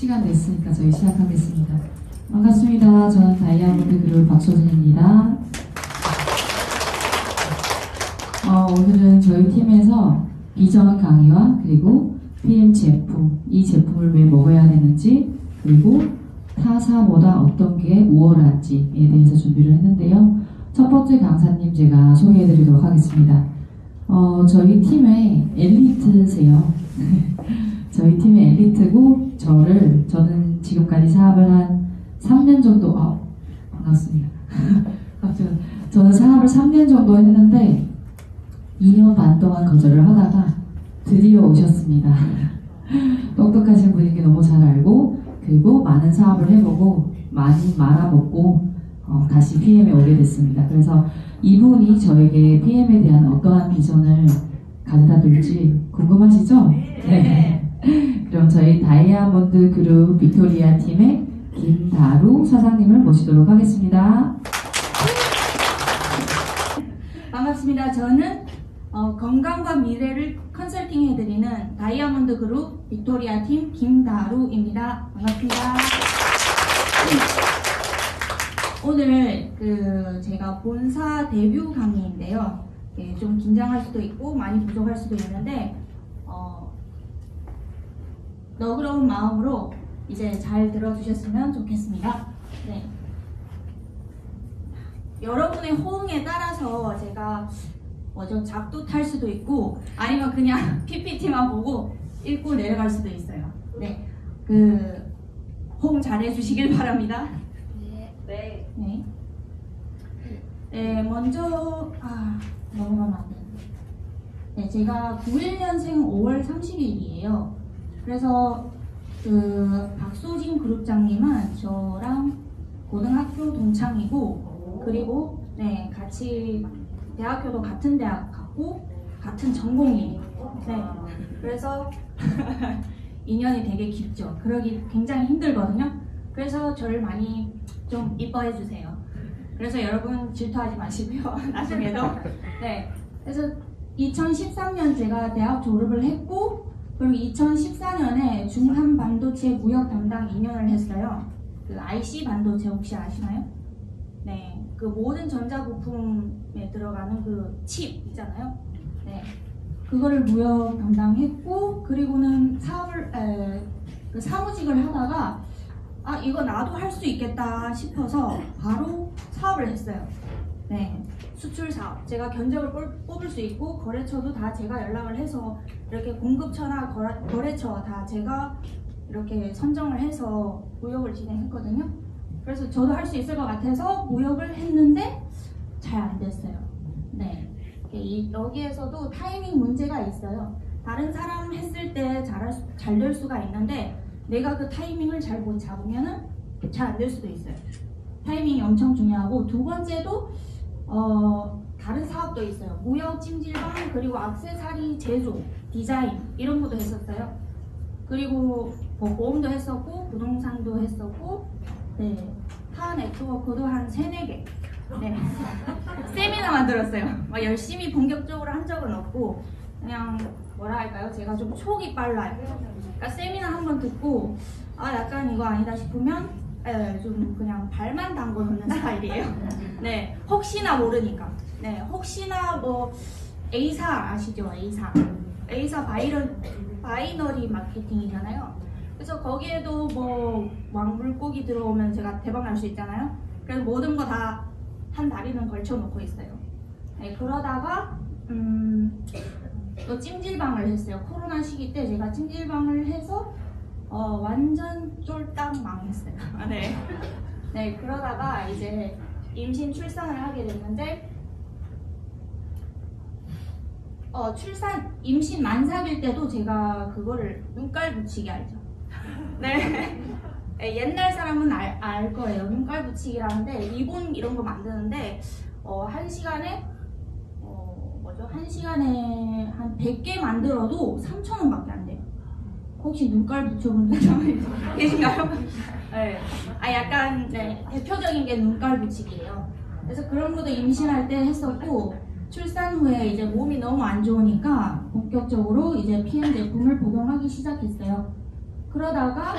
시간 됐으니까 저희 시작하겠습니다. 반갑습니다. 저는 다이아몬드 그룹 박소진입니다. 오늘은 저희 팀에서 비전 강의와 그리고 PM 제품, 이 제품을 왜 먹어야 되는지, 그리고 타사보다 어떤 게 우월한지에 대해서 준비를 했는데요. 첫 번째 강사님 제가 소개해드리도록 하겠습니다. 저희 팀의 엘리트세요. 저희 팀의 엘리트고, 저는 지금까지 사업을 한 3년 정도, 반갑습니다. 저는 사업을 3년 정도 했는데 2년 반 동안 거절을 하다가 드디어 오셨습니다. 똑똑하신 분인 게 너무 잘 알고, 그리고 많은 사업을 해보고 많이 말아먹고 다시 PM에 오게 됐습니다. 그래서 이분이 저에게 PM에 대한 어떠한 비전을 가져다 줄지 궁금하시죠? 네. 그럼 저희 다이아몬드 그룹 빅토리아 팀의 김다루 사장님을 모시도록 하겠습니다. 반갑습니다. 저는 건강과 미래를 컨설팅 해드리는 다이아몬드 그룹 빅토리아 팀 김다루입니다. 반갑습니다. 오늘 제가 본사 데뷔 강의인데요. 좀 긴장할 수도 있고 많이 부족할 수도 있는데 너그러운 마음으로 이제 잘 들어주셨으면 좋겠습니다. 네. 여러분의 호응에 따라서 제가 잡도 탈 수도 있고 아니면 그냥 PPT만 보고 읽고 내려갈 수도 있어요. 네, 호응 잘 해주시길 바랍니다. 네. 네, 먼저 넘어가면 안 되는데. 네, 제가 91년생 5월 30일이에요. 그래서 박소진 그룹장님은 저랑 고등학교 동창이고, 그리고 네, 같이 대학교도 같은 대학 갔고 같은 전공이에요. 네, 그래서 인연이 되게 깊죠. 그러기 굉장히 힘들거든요. 그래서 저를 많이 좀 이뻐해 주세요. 그래서 여러분 질투하지 마시고요. 나중에도. 네, 그래서 2013년 제가 대학 졸업을 했고, 그리고 2014년에 중한 반도체 무역 담당 2년을 했어요. IC 반도체 혹시 아시나요? 네, 모든 전자부품에 들어가는 칩 있잖아요. 네, 그거를 무역 담당했고, 그리고는 사무직을 하다가 이거 나도 할 수 있겠다 싶어서 바로 사업을 했어요. 네, 수출 사업. 제가 견적을 뽑을 수 있고 거래처도 다 제가 연락을 해서 이렇게 공급처나 거래처 다 제가 이렇게 선정을 해서 무역을 진행했거든요. 그래서 저도 할 수 있을 것 같아서 무역을 했는데 잘 안 됐어요. 네, 여기에서도 타이밍 문제가 있어요. 다른 사람 했을 때 잘 될 수가 있는데 내가 그 타이밍을 잘 못 잡으면은 잘 안 될 수도 있어요. 타이밍이 엄청 중요하고, 두 번째도 다른 사업도 있어요. 무역, 찜질방, 그리고 액세서리 제조, 디자인 이런 것도 했었어요. 그리고 보험도 했었고 부동산도 했었고, 네, 타 네트워크도 한 3-4개. 네. 세미나 만들었어요. 막 열심히 본격적으로 한 적은 없고, 그냥 뭐라 할까요? 제가 좀 촉이 빨라요. 그러니까 세미나 한번 듣고 약간 이거 아니다 싶으면 좀 그냥 발만 담궈 놓는 스타일이에요. 네, 혹시나 모르니까. 네, 혹시나 A사 아시죠? A사 바이너리 마케팅이잖아요. 그래서 거기에도 물고기 들어오면 제가 대박 날 수 있잖아요. 그래서 모든 거 다 한 다리는 걸쳐 놓고 있어요. 네, 그러다가 또 찜질방을 했어요. 코로나 시기 때 제가 찜질방을 해서 완전 쫄딱 망했어요. 네. 네, 그러다가 이제 임신 출산을 하게 됐는데, 임신 만삭일 때도 제가 그거를 눈깔 붙이기 알죠? 네. 네, 옛날 사람은 알 거예요. 눈깔 붙이기라는데 리본 이런 거 만드는데 한 시간에 한 100개 만들어도 3,000원밖에 안 돼요. 혹시 눈깔 붙여본 사람 계신가요? 네. 약간 대표적인 게 눈깔 붙이기예요. 그래서 그런 것도 임신할 때 했었고, 출산 후에 이제 몸이 너무 안 좋으니까 본격적으로 이제 PM 제품을 복용하기 시작했어요. 그러다가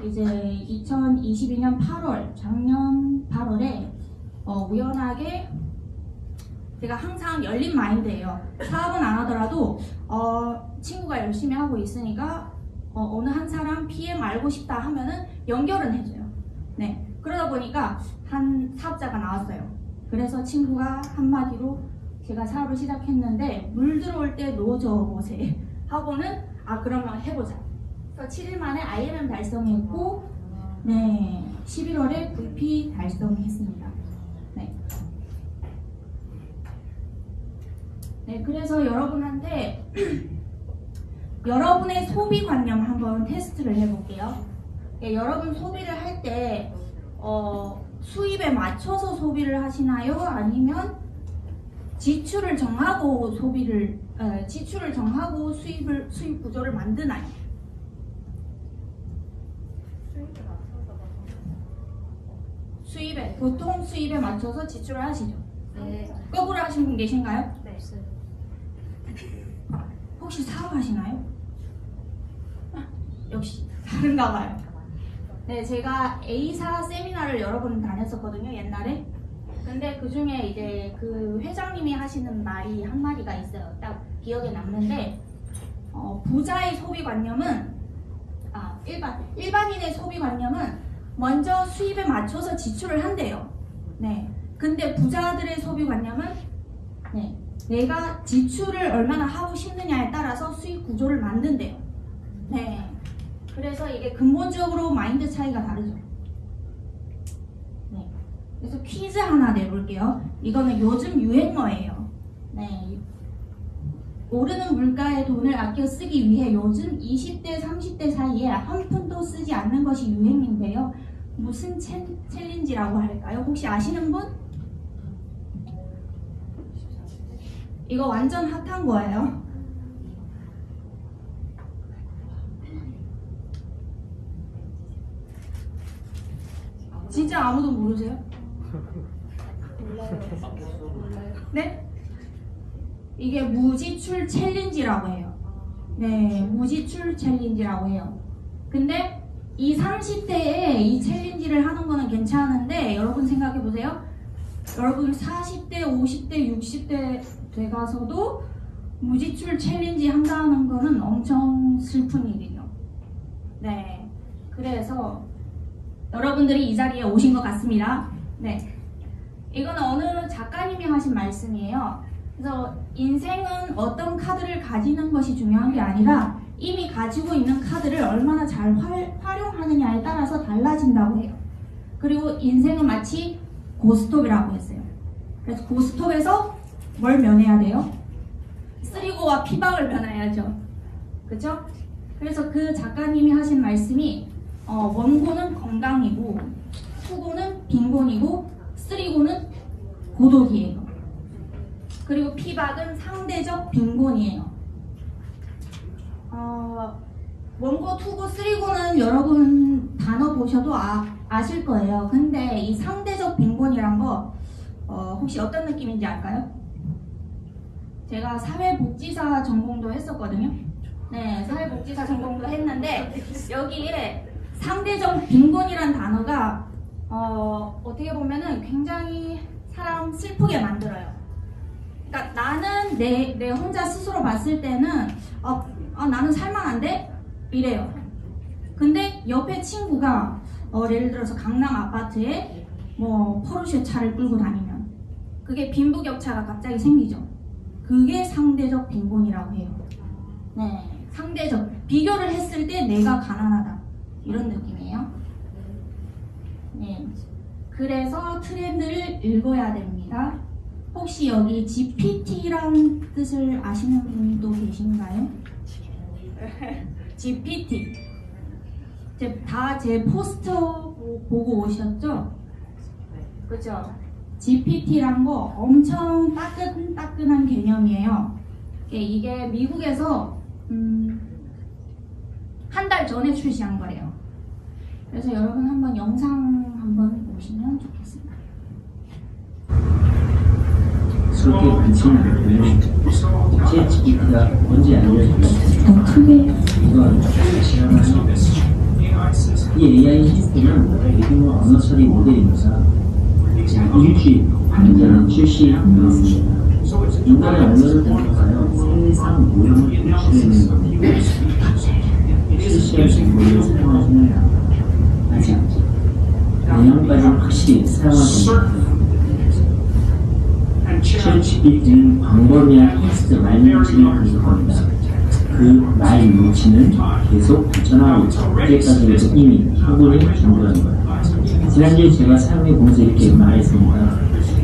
이제 2022년 8월, 작년 8월에 우연하게 제가 항상 열린 마인드예요. 사업은 안 하더라도 친구가 열심히 하고 있으니까 어느 한 사람 PM 알고 싶다 하면은 연결은 해줘요. 네, 그러다 보니까 한 사업자가 나왔어요. 그래서 친구가 한마디로 제가 사업을 시작했는데 물 들어올 때 노져 보세 하고는 그러면 해보자. 그래서 7일 만에 IMM 달성했고, 네, 11월에 VP 달성했습니다. 네. 네, 그래서 여러분한테 여러분의 소비관념 한번 테스트를 해볼게요. 네, 여러분 소비를 할 때 수입에 맞춰서 소비를 하시나요? 아니면 지출을 정하고 지출을 정하고 수입 구조를 만드나요? 보통 수입에 맞춰서 지출을 하시죠? 네. 거꾸로 하시는 분 계신가요? 네. 혹시 사업하시나요? 역시 다른가 봐요. 네, 제가 A사 세미나를 여러 번 다녔었거든요, 옛날에. 근데 그 중에 이제 그 회장님이 하시는 말이 한 마디가 있어요. 딱 기억에 남는데, 부자의 소비관념은, 일반인의 소비관념은 먼저 수입에 맞춰서 지출을 한대요. 네. 근데 부자들의 소비관념은, 네, 내가 지출을 얼마나 하고 싶느냐에 따라서 수익 구조를 만든대요. 네. 그래서 이게 근본적으로 마인드 차이가 다르죠. 네. 그래서 퀴즈 하나 내볼게요. 이거는 요즘 유행어예요. 네. 오르는 물가에 돈을 아껴 쓰기 위해 요즘 20대, 30대 사이에 한 푼도 쓰지 않는 것이 유행인데요. 무슨 챌린지라고 할까요? 혹시 아시는 분? 이거 완전 핫한 거예요. 진짜 아무도 모르세요? 몰라요. 네? 이게 무지출 챌린지라고 해요. 네, 무지출 챌린지라고 해요. 근데 이 30대에 이 챌린지를 하는 거는 괜찮은데 여러분 생각해 보세요. 여러분 40대, 50대, 60대 돼가서도 무지출 챌린지 한다는 거는 엄청 슬픈 일이죠. 네, 그래서 여러분들이 이 자리에 오신 것 같습니다. 네, 이거는 어느 작가님이 하신 말씀이에요. 그래서 인생은 어떤 카드를 가지는 것이 중요한 게 아니라 이미 가지고 있는 카드를 얼마나 잘 활용하느냐에 따라서 달라진다고 해요. 그리고 인생은 마치 고스톱이라고 했어요. 그래서 고스톱에서 뭘 면해야 돼요? 쓰리고와 피박을 면해야죠. 그죠? 그래서 그 작가님이 하신 말씀이 원고는 건강이고, 투고는 빈곤이고, 쓰리고는 고독이에요. 그리고 피박은 상대적 빈곤이에요. 원고, 투고, 쓰리고는 여러분 단어 보셔도 아실 거예요. 근데 이 상대적 빈곤이란 거 혹시 어떤 느낌인지 알까요? 제가 사회복지사 전공도 했었거든요. 네, 사회복지사 전공도 했는데 여기에 상대적 빈곤이란 단어가 어떻게 보면은 굉장히 사람 슬프게 만들어요. 그러니까 나는 내 혼자 스스로 봤을 때는 나는 살만한데? 이래요. 근데 옆에 친구가 예를 들어서 강남 아파트에 뭐 포르쉐 차를 끌고 다니면 그게 빈부격차가 갑자기 생기죠. 그게 상대적 빈곤이라고 해요. 네, 상대적. 비교를 했을 때 내가 가난하다. 이런 느낌이에요. 네. 그래서 트렌드를 읽어야 됩니다. 혹시 여기 GPT라는 뜻을 아시는 분도 계신가요? GPT. 다 제 포스터 보고 오셨죠? 그죠? GPT란 거 엄청 따끈따끈한 개념이에요. 이게 미국에서 한 달 전에 출시한 거예요. 그래서 여러분 한번 영상 한번 보시면 좋겠습니다. 수업에 관심이 있고요. 제 GPT가 뭔지 알려주면 크게 이건 시험하는 이 AI 시스템은 대규모 언어 처리 모델입니다. 제가 일주일 전에 출시했습니다. 인간의 언어를 분석하여 세상 모형을 표출해내는 겁니다. 실시할 정보를 사용하지는 아직 내용까지는 확실히 사용하지 못해요. 챗GPT는 광범위한 텍스트 말뭉치를 분석합니다. 그 말 뭉치는 계속 발전하고 있죠. 이제까지는 이미 충분히 준비한 거예요. 지난주에 제가 사용해보면서 이렇게 말했습니다.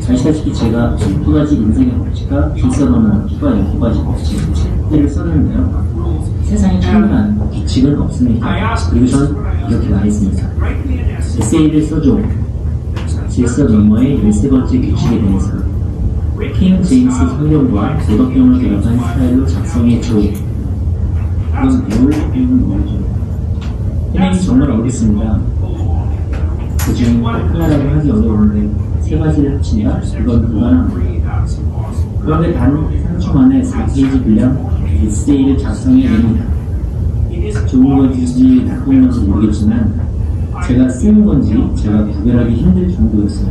아시다시피 제가 12가지 인생의 법칙과 질서 넘어 추가 12가지 법칙을 썼는데요. 세상에 충분한 규칙은 없습니다. 그리고 전 이렇게 말했습니다. 에세이를 써줘. 질서 너머의 13번째 규칙에 대해서 킹 제임스 성경과 도덕경을 결합한 스타일로 작성해줘. 이건 배울 필요는 없죠. 해명이 정말 어렵습니다. 그중 하나라고 하기 어려운데 세 가지를 합친다? 이건 불가능합니다. 그런데 단 3초 만에 4페이지 분량 에세이를 작성해냅니다. 좋은 건지 나쁜 건지 모르겠지만 제가 쓰는 건지 제가 구별하기 힘들 정도였어요.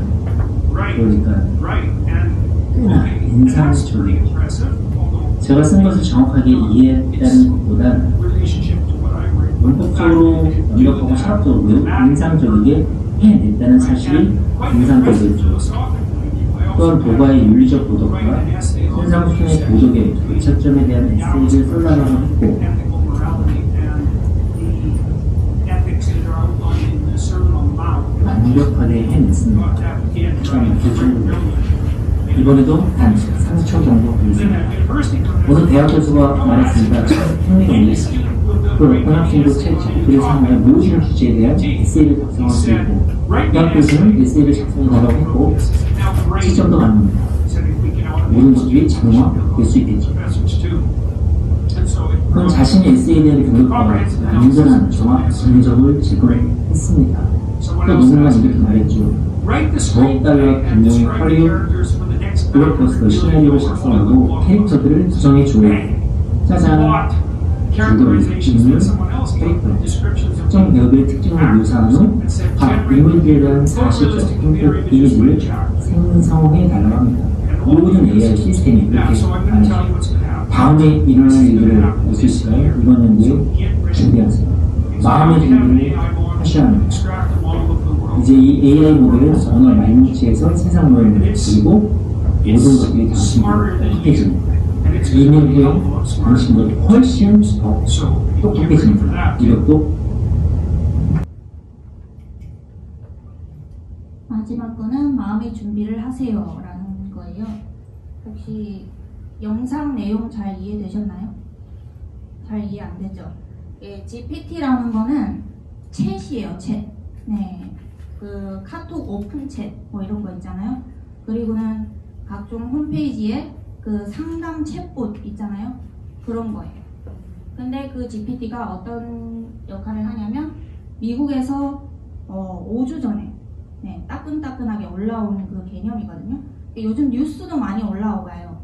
그러니까 꽤나 인상적이에요. 제가 쓴 것을 정확하게 이해했다는 것보다 문법적으로 완벽하고 철학적으로 인상적이게 해냈다는 사실이 인상적이었죠. 또한 도가의 윤리적 도덕과 현상순의 도덕의 교차점에 대한 에세이를 써달라고 했고 완벽하게 해냈습니다. 참 대충 이번에도 단 3초 정도 걸렸습니다. 어느 대학 교수가 말했습니다. 흥미롭네요. 그 어떤 학생도 챗GPT를 사용하여 모든 주제에 대한 에세이를 작성할 수 있고 대학 교수는 에세이를 작성해달라고 했고 시점도 가능합니다. 모든 것들이 자동화될 수 있겠죠. 그건 자신의 에세이에 대한 교육과 안전한 정확 정적을 제공했습니다. 또 누군가 이렇게 말했죠. $100 분명히 헐리우드 블록버스터 시나리오를 작성하고 캐릭터들을 구성해줘야 해. 짜잔! 이걸 인물, 캐릭터, 특정 배우들의 특징을 묘사한 후 각 인물들에 대한 사실적 행복 이미지를 생성해달라고 합니다. 모든 AI 시스템이 이렇게 말하죠. 다음에 일어날 일들을 볼 수 있을까요? 이번 연도에 준비하세요. 마음의 준비를 하셔야 합니다. 이제 이 AI 모델은 언어 말뭉치에서 세상 모형을 그리고 모든 것들이 당신보다 똑똑해집니다. 2년 후에 당신보다 훨씬 더 똑똑해집니다. 이것도 마지막 거는 마음의 준비를 하세요 라는 거예요. 혹시 영상 내용 잘 이해되셨나요? 잘 이해 안 되죠? 예, GPT라는 거는 챗이에요, 챗. 네, 그 카톡 오픈 챗 뭐 이런 거 있잖아요. 그리고는 각종 홈페이지에 그 상담 챗봇 있잖아요. 그런 거예요. 근데 그 GPT가 어떤 역할을 하냐면 미국에서 5주 전에 따끈따끈하게 올라오는 그 개념이거든요. 요즘 뉴스도 많이 올라오가요.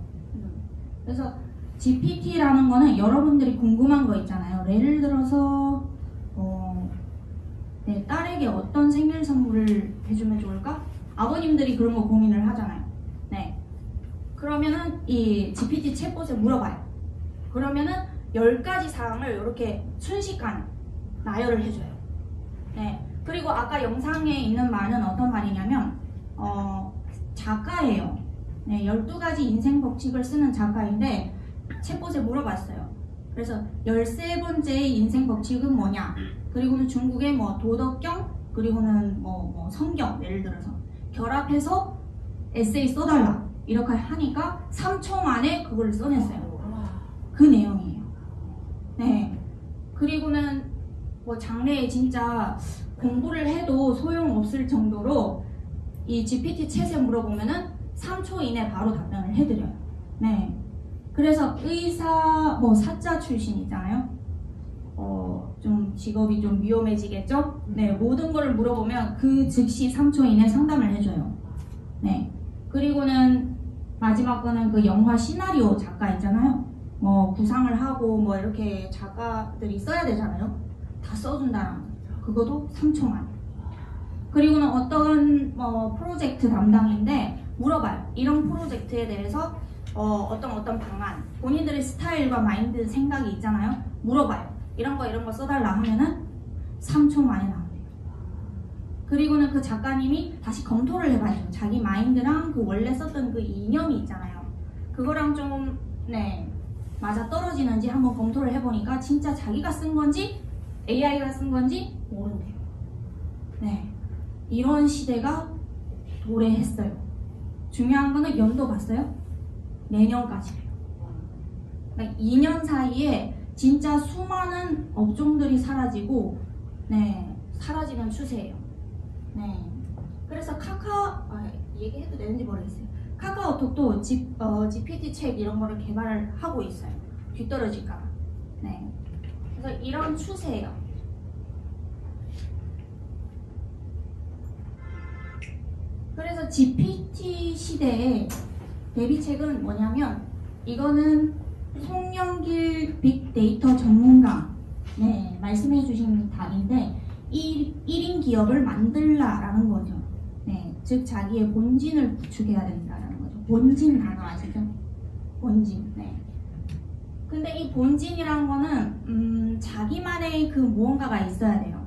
그래서 GPT라는 거는 여러분들이 궁금한 거 있잖아요. 예를 들어서 딸에게 어떤 생일 선물을 해주면 좋을까? 아버님들이 그런 거 고민을 하잖아요. 네. 그러면은 이 GPT 챗봇에 물어봐요. 그러면은 10가지 사항을 이렇게 순식간에 나열을 해줘요. 네. 그리고 아까 영상에 있는 말은 어떤 말이냐면 작가예요. 네, 12가지 인생 법칙을 쓰는 작가인데 챗봇에 물어봤어요. 그래서 13번째의 인생 법칙은 뭐냐? 그리고는 중국의 뭐 도덕경, 그리고는 뭐 성경 예를 들어서 결합해서 에세이 써달라 이렇게 하니까 3초 만에 그걸 써냈어요. 그 내용이에요. 네. 그리고는 뭐 장래에 진짜 공부를 해도 소용없을 정도로 이 GPT 챗에 물어보면은 3초 이내 바로 답변을 해드려요. 네. 그래서 의사, 사자 출신이잖아요. 좀 직업이 좀 위험해지겠죠? 네. 모든 거를 물어보면 그 즉시 3초 이내 상담을 해줘요. 네. 그리고는 마지막 거는 그 영화 시나리오 작가 있잖아요. 구상을 하고 이렇게 작가들이 써야 되잖아요. 다 써준다는 거죠. 그것도 3초 만에. 그리고는 어떤 프로젝트 담당인데 물어봐요. 이런 프로젝트에 대해서 어떤 방안, 본인들의 스타일과 마인드 생각이 있잖아요. 물어봐요. 이런 거 써달라 하면은 3초 만에 나옵니다. 그리고는 그 작가님이 다시 검토를 해봐야죠. 자기 마인드랑 그 원래 썼던 그 이념이 있잖아요. 그거랑 좀 맞아 떨어지는지 한번 검토를 해보니까 진짜 자기가 쓴 건지 AI가 쓴 건지 모른대요. 네, 이런 시대가 도래했어요. 중요한 거는 연도 봤어요? 내년까지래요. 그러니까 2년 사이에 진짜 수많은 업종들이 사라지고 사라지는 추세예요. 그래서 얘기해도 되는지 모르겠어요. 카카오톡도 GPT 책 이런 거를 개발을 하고 있어요. 뒤떨어질까 봐. 그래서 이런 추세예요. 그래서 GPT 시대에 대비책은 뭐냐면 이거는 송영길 빅데이터 전문가 말씀해 주신 답인데 1인 기업을 만들라라는 거죠. 즉 자기의 본진을 구축해야 된다라는 거죠. 본진 단어 아시죠? 본진. 근데 이 본진이라는 거는 자기만의 그 무언가가 있어야 돼요.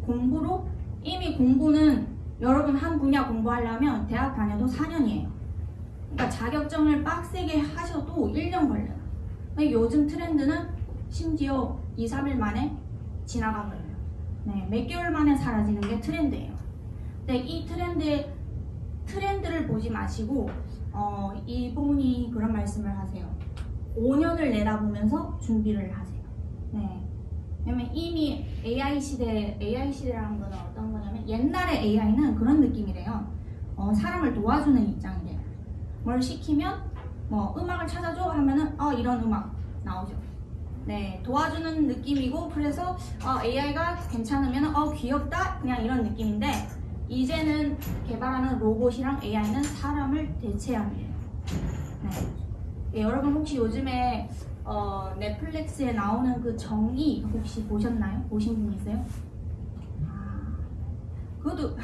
공부로 이미 공부는 여러분 한 분야 공부하려면 대학 다녀도 4년이에요. 그러니까 자격증을 빡세게 하셔도 1년 걸려요. 요즘 트렌드는 심지어 2, 3일 만에 지나가버려요. 몇 개월 만에 사라지는 게 트렌드예요. 근데 이 트렌드를 보지 마시고 이분이 그런 말씀을 하세요. 5년을 내다보면서 준비를 하세요. 왜냐면 이미 AI 시대라는 건 어떤 거냐면 옛날의 AI는 그런 느낌이래요. 사람을 도와주는 입장이래요. 뭘 시키면 음악을 찾아줘 하면은 이런 음악 나오죠. 도와주는 느낌이고 그래서 AI가 괜찮으면 귀엽다 그냥 이런 느낌인데 이제는 개발하는 로봇이랑 AI는 사람을 대체합니다. 여러분 혹시 요즘에 넷플릭스에 나오는 그 정의 혹시 보셨나요? 보신 분 있어요? 그것도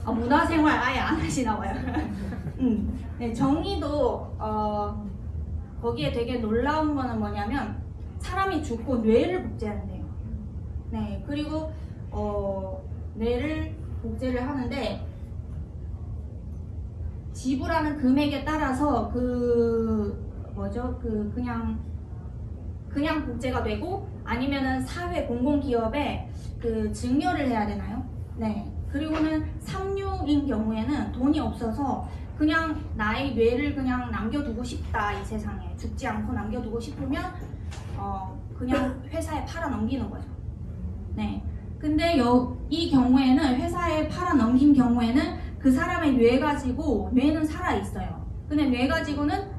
문화생활 아예 안 하시나 봐요. 정의도 거기에 되게 놀라운 거는 뭐냐면 사람이 죽고 뇌를 복제한대요. 그리고 뇌를 복제를 하는데 지불하는 금액에 따라서 그냥 복제가 되고 아니면은 사회 공공기업에 그 증여를 해야 되나요? 그리고는 삼류인 경우에는 돈이 없어서 그냥 나의 뇌를 그냥 남겨두고 싶다 이 세상에 죽지 않고 남겨두고 싶으면 그냥 회사에 팔아 넘기는 거죠. 근데 이 경우에는 회사에 팔아 넘긴 경우에는 그 사람의 뇌 가지고 뇌는 살아 있어요. 근데 뇌 가지고는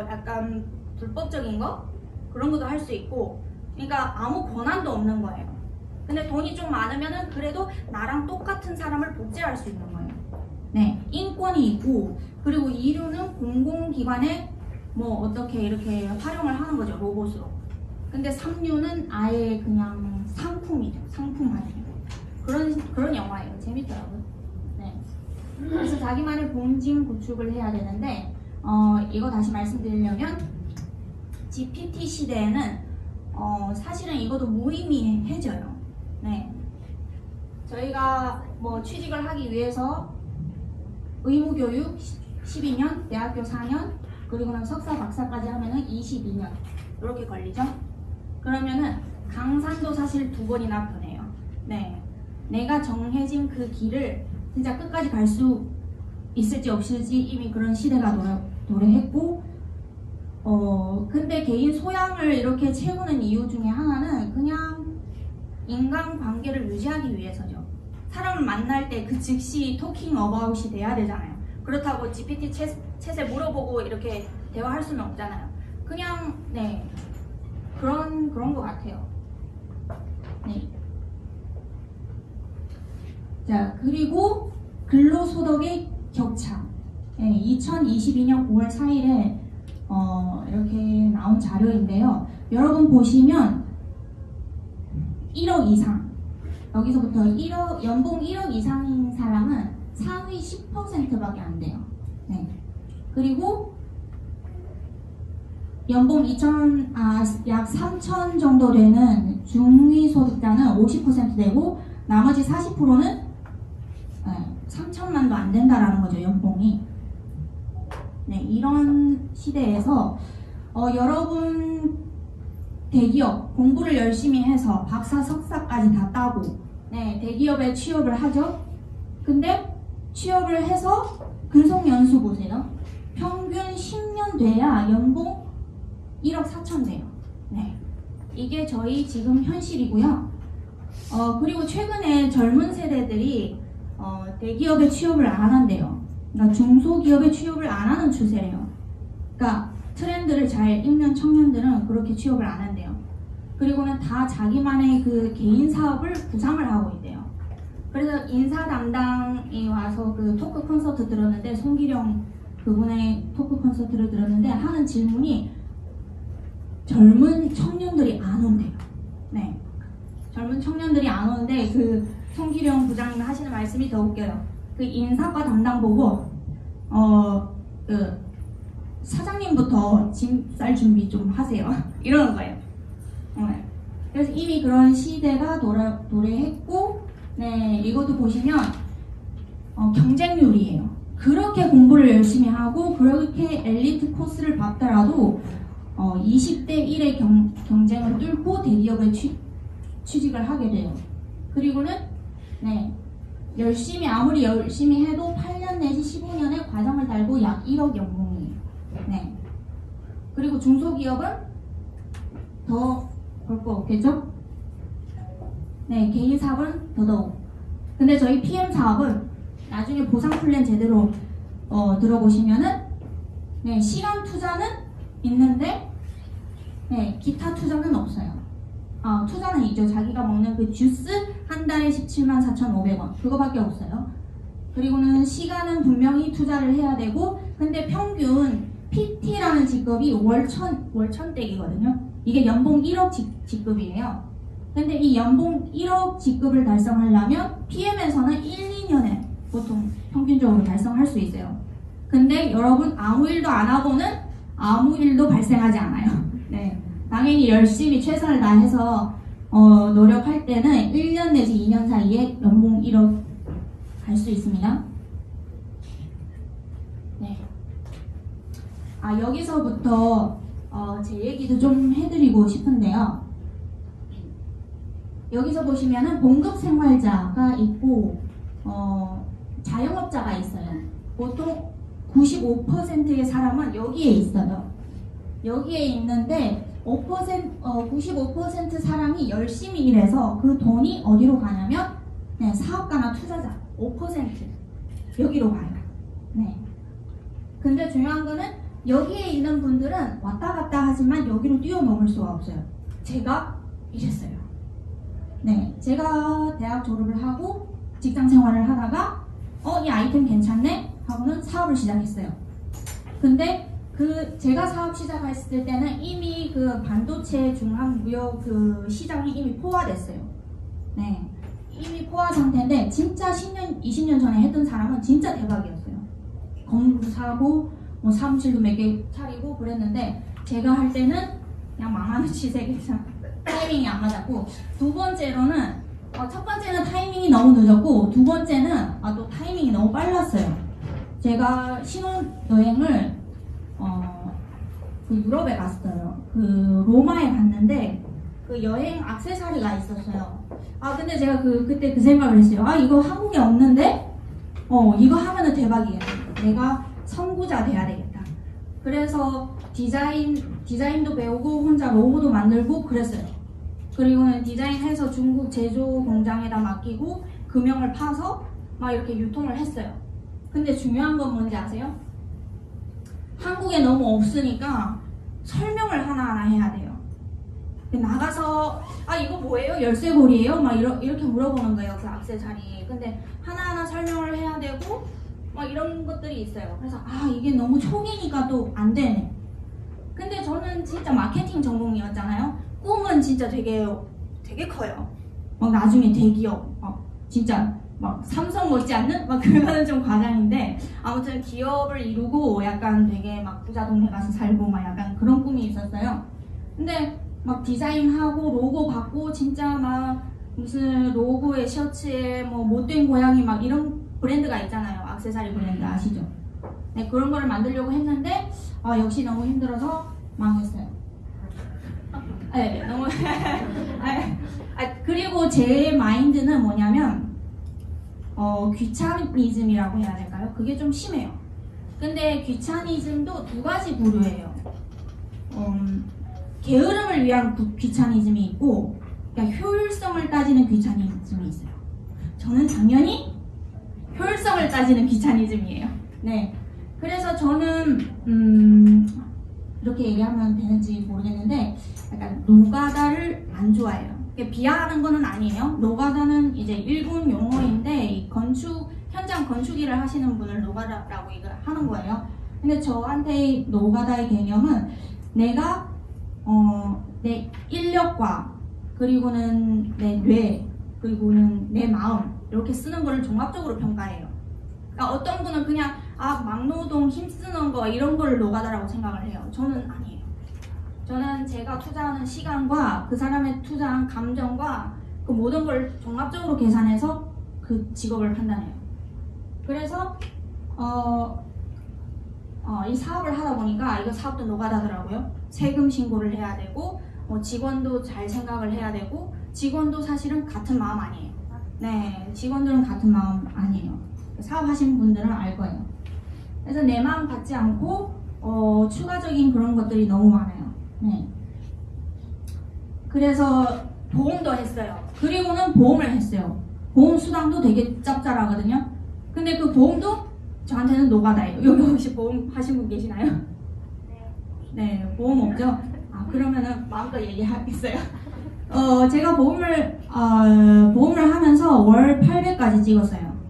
약간 불법적인 거 그런 것도 할 수 있고, 그러니까 아무 권한도 없는 거예요. 근데 돈이 좀 많으면은 그래도 나랑 똑같은 사람을 복제할 수 있는 거예요. 인권이 있고, 그리고 인류는 공공기관에 어떻게 이렇게 활용을 하는 거죠, 로봇으로. 근데 삼류는 아예 그냥 상품이죠, 상품화돼요. 그런 영화예요. 재밌더라고요. 그래서 자기만의 본진 구축을 해야 되는데, 이거 다시 말씀드리려면 GPT 시대에는 사실은 이것도 무의미해져요. 저희가 취직을 하기 위해서 의무교육 12년, 대학교 4년, 그리고는 석사, 박사까지 하면은 22년 이렇게 걸리죠. 그러면은 강산도 사실 2번이나 보내요. 내가 정해진 그 길을 진짜 끝까지 갈 수 있을지 없을지 이미 그런 시대가 도래했고, 근데 개인 소양을 이렇게 채우는 이유 중에 하나는 그냥 인간관계를 유지하기 위해서죠. 사람을 만날 때 그 즉시 토킹 어바웃이 돼야 되잖아요. 그렇다고 GPT 챗에 물어보고 이렇게 대화할 수는 없잖아요. 그냥 그런 것 같아요. 자, 그리고 근로소득의 격차. 2022년 9월 4일에 이렇게 나온 자료인데요. 여러분 보시면 1억 이상. 여기서부터 1억, 연봉 1억 이상인 사람은 상위 10%밖에 안 돼요. 네. 그리고 연봉 약 3천 정도 되는 중위소득자는 50% 되고 나머지 40%는 3천만도 안 된다라는 거죠, 연봉이. 네, 이런 시대에서 여러분 대기업 공부를 열심히 해서 박사, 석사까지 다 따고 대기업에 취업을 하죠. 근데 취업을 해서 근속연수 보세요. 평균 10년 돼야 연봉 1억 4천 돼요. 네, 이게 저희 지금 현실이고요. 그리고 최근에 젊은 세대들이 대기업에 취업을 안 한대요. 그러니까 중소기업에 취업을 안 하는 추세래요. 그러니까 트렌드를 잘 읽는 청년들은 그렇게 취업을 안 한대요. 그리고는 다 자기만의 그 개인 사업을 구상을 하고 있대요. 그래서 인사 담당이 와서 그 토크 콘서트 들었는데, 송기령 그분의 토크 콘서트를 들었는데 하는 질문이 젊은 청년들이 안 온대요. 네, 젊은 청년들이 안 오는데 그 송기령 부장님 하시는 말씀이 더 웃겨요. 그 인사과 담당 보고 그 사장님부터 짐 쌀 준비 좀 하세요. 이러는 거예요. 그래서 이미 그런 시대가 도래했고, 네, 이것도 보시면 경쟁률이에요. 그렇게 공부를 열심히 하고 그렇게 엘리트 코스를 받더라도 20대 1의 경쟁을 뚫고 대기업에 취직을 하게 돼요. 그리고는 아무리 열심히 해도 8년 내지 15년의 과정을 달고 약 1억 연봉이에요. 네. 그리고 중소기업은 더 볼 거 없겠죠? 네, 개인 사업은 더더욱. 근데 저희 PM 사업은 나중에 보상 플랜 제대로 들어보시면은 시간 투자는 있는데 기타 투자는 없어요. 투자는 있죠. 자기가 먹는 그 주스 한 달에 17만 4,500원 그거밖에 없어요. 그리고는 시간은 분명히 투자를 해야 되고, 근데 평균 PT라는 직급이 월천댁이거든요. 이게 연봉 1억 직급이에요. 근데 이 연봉 1억 직급을 달성하려면 PM에서는 1, 2년에 보통 평균적으로 달성할 수 있어요. 근데 여러분 아무 일도 안 하고는 아무 일도 발생하지 않아요. 네, 당연히 열심히 최선을 다해서 노력할 때는 1년 내지 2년 사이에 연봉 1억 갈 수 있습니다. 네. 여기서부터 제 얘기도 좀 해드리고 싶은데요. 여기서 보시면은 봉급 생활자가 있고 자영업자가 있어요. 보통 95%의 사람은 여기에 있어요. 여기에 있는데 95% 사람이 열심히 일해서 그 돈이 어디로 가냐면 사업가나 투자자 5% 여기로 가요. 네. 근데 중요한 거는 여기에 있는 분들은 왔다 갔다 하지만 여기로 뛰어넘을 수가 없어요. 제가 이랬어요. 네, 제가 대학 졸업을 하고 직장 생활을 하다가 이 아이템 괜찮네 하고는 사업을 시작했어요. 근데 제가 사업 시작했을 때는 이미 그 반도체 중앙무역 그 시장이 이미 포화됐어요. 네, 이미 포화 상태인데 진짜 10년, 20년 전에 했던 사람은 진짜 대박이었어요. 건물도 사고 뭐 사무실도 몇 개 차리고 그랬는데 제가 할 때는 그냥 망하는 치색에서 타이밍이 안 맞았고, 두 번째로는 첫 번째는 타이밍이 너무 늦었고, 두 번째는 또 타이밍이 너무 빨랐어요. 제가 신혼여행을 그 유럽에 갔어요. 그 로마에 갔는데 그 여행 액세서리가 있었어요. 근데 제가 그때 그 생각을 했어요. 이거 한국에 없는데 이거 하면은 대박이에요. 내가 선구자 돼야 되겠다. 그래서 디자인도 배우고 혼자 로고도 만들고 그랬어요. 그리고는 디자인해서 중국 제조 공장에다 맡기고 금형을 파서 막 이렇게 유통을 했어요. 근데 중요한 건 뭔지 아세요? 한국에 너무 없으니까 설명을 하나하나 해야 돼요. 나가서 이거 뭐예요? 열쇠고리예요? 막 이렇게 물어보는 거예요. 그 액세서리. 근데 하나하나 설명을 해야 되고 막 이런 것들이 있어요. 그래서 이게 너무 초기니까 또 안 되네. 근데 저는 진짜 마케팅 전공이었잖아요. 꿈은 진짜 되게 커요. 막 나중에 대기업 막 진짜 막 삼성 못지않는 막 그거는 좀 과장인데 아무튼 기업을 이루고 약간 되게 막 부자 동네 가서 살고 막 약간 그런 꿈이 있었어요. 근데 막 디자인하고 로고 받고 진짜 막 무슨 로고에 셔츠에 뭐 못된 고양이 막 이런 브랜드가 있잖아요. 액세서리 브랜드 아시죠? 네, 그런 거를 만들려고 했는데 역시 너무 힘들어서 망했어요. 네, 너무 그리고 제 마인드는 뭐냐면 귀차니즘이라고 해야 될까요? 그게 좀 심해요. 근데 귀차니즘도 두 가지 부류예요. 게으름을 위한 귀차니즘이 있고, 그러니까 효율성을 따지는 귀차니즘이 있어요. 저는 당연히 효율성을 따지는 귀차니즘이에요. 네. 그래서 저는 이렇게 얘기하면 되는지 모르겠는데 약간 노가다를 안 좋아해요. 비하하는 거는 아니에요. 노가다는 이제 일본 용어인데 이 현장 건축 일을 하시는 분을 노가다라고 하는 거예요. 근데 저한테 노가다의 개념은 내가 내 인력과 그리고는 내 뇌 그리고는 내 마음 이렇게 쓰는 거를 종합적으로 평가해요. 그러니까 어떤 분은 그냥 막노동 힘쓰는 거 이런 걸 노가다라고 생각을 해요. 저는 아니에요. 저는 제가 투자하는 시간과 그 사람의 투자한 감정과 그 모든 걸 종합적으로 계산해서 그 직업을 판단해요. 그래서 이 사업을 하다 보니까 이거 사업도 노가다더라고요. 세금 신고를 해야 되고 직원도 잘 생각을 해야 되고 직원도 사실은 같은 마음 아니에요. 네, 직원들은 같은 마음 아니에요. 사업하시는 분들은 알 거예요. 그래서 내 마음 같지 않고 추가적인 그런 것들이 너무 많아요. 네. 그래서 보험도 했어요. 그리고는 보험을 했어요. 보험 수당도 되게 짭짤하거든요. 근데 그 보험도 저한테는 노가다예요. 여기 혹시 보험 하신 분 계시나요? 네, 보험 없죠? 그러면은 마음껏 얘기하겠어요. 제가 보험을 하면서 월 800까지 찍었어요.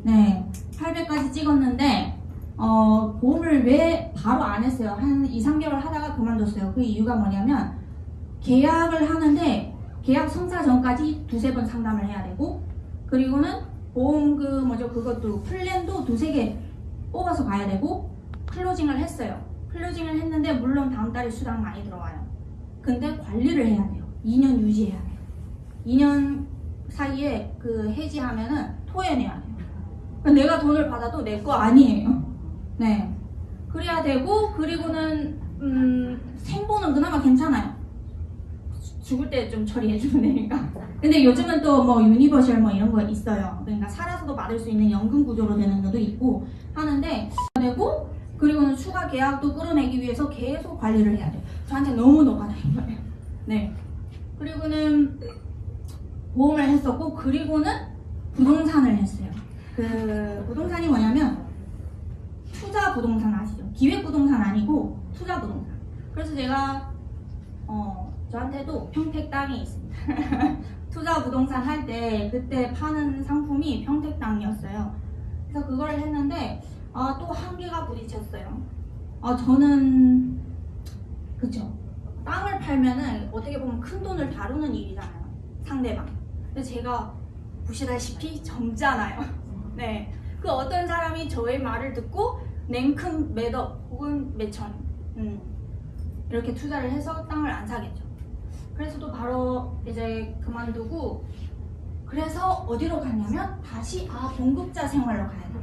네, 800까지 찍었는데 보험을 왜 바로 안 했어요? 한 2, 3개월 하다가 그만뒀어요. 그 이유가 뭐냐면 계약을 하는데 계약 성사 전까지 두세 번 상담을 해야 되고 그리고는 보험 그것도 플랜도 두세 개 뽑아서 가야 되고 클로징을 했어요. 클로징을 했는데 물론 다음 달에 수당 많이 들어와요. 근데 관리를 해야 돼요. 2년 유지해야 돼요. 2년 사이에 그 해지하면은 토해내야 돼요. 그러니까 내가 돈을 받아도 내 거 아니에요. 네. 그래야 되고 그리고는 생보는 그나마 괜찮아요. 죽을 때 좀 처리해주면 되니까. 근데 요즘은 또 뭐 유니버셜 뭐 이런 거 있어요. 그러니까 살아서도 받을 수 있는 연금 구조로 되는 것도 있고 하는데 되고 그리고는 추가 계약도 끌어내기 위해서 계속 관리를 해야 돼요. 저한테 너무 노가다인 거예요. 네. 그리고는 보험을 했었고 그리고는 부동산을 했어요. 그 부동산이 뭐냐면 투자 부동산 아시죠? 기획 부동산 아니고 투자 부동산. 그래서 제가 저한테도 평택 땅이 있습니다. 투자 부동산 할 때 그때 파는 상품이 평택 땅이었어요. 그래서 그걸 했는데 또 한계가 부딪혔어요. 저는 그쵸. 땅을 팔면은 어떻게 보면 큰 돈을 다루는 일이잖아요. 상대방. 근데 제가 보시다시피 젊잖아요. 네. 그 어떤 사람이 저의 말을 듣고 냉큼 몇억 혹은 몇천 이렇게 투자를 해서 땅을 안 사겠죠. 그래서 또 바로 이제 그만두고 그래서 어디로 갔냐면 다시 공급자 생활로 가야 돼요.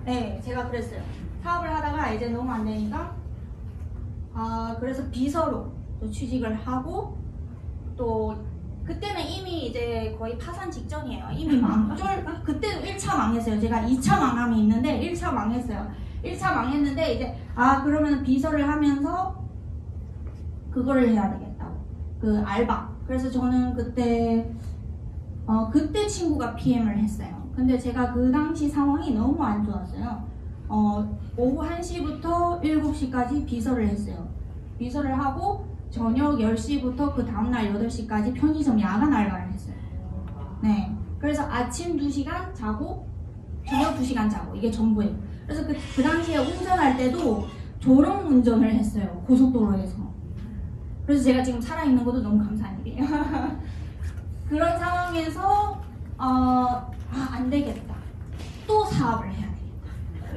네, 제가 그랬어요. 사업을 하다가 이제 너무 안 되니까 그래서 비서로 또 취직을 하고 또 그때는 이미 이제 거의 파산 직전이에요. 이미 그때 1차 망했어요. 제가 2차 망함이 있는데 1차 망했어요. 1차 망했는데 이제 그러면 비서를 하면서 그거를 해야 되겠다고. 그 알바. 그래서 저는 그때 친구가 PM을 했어요. 근데 제가 그 당시 상황이 너무 안 좋았어요. 오후 1시부터 7시까지 비서를 했어요. 비서를 하고 저녁 10시부터 그 다음날 8시까지 편의점 야간 알바를 했어요. 네. 그래서 아침 2시간 자고 저녁 2시간 자고 이게 전부예요. 그래서 그 당시에 운전할 때도 졸음 운전을 했어요. 고속도로에서. 그래서 제가 지금 살아있는 것도 너무 감사한 일이에요. 그런 상황에서 안 되겠다. 또 사업을 해야 되겠다.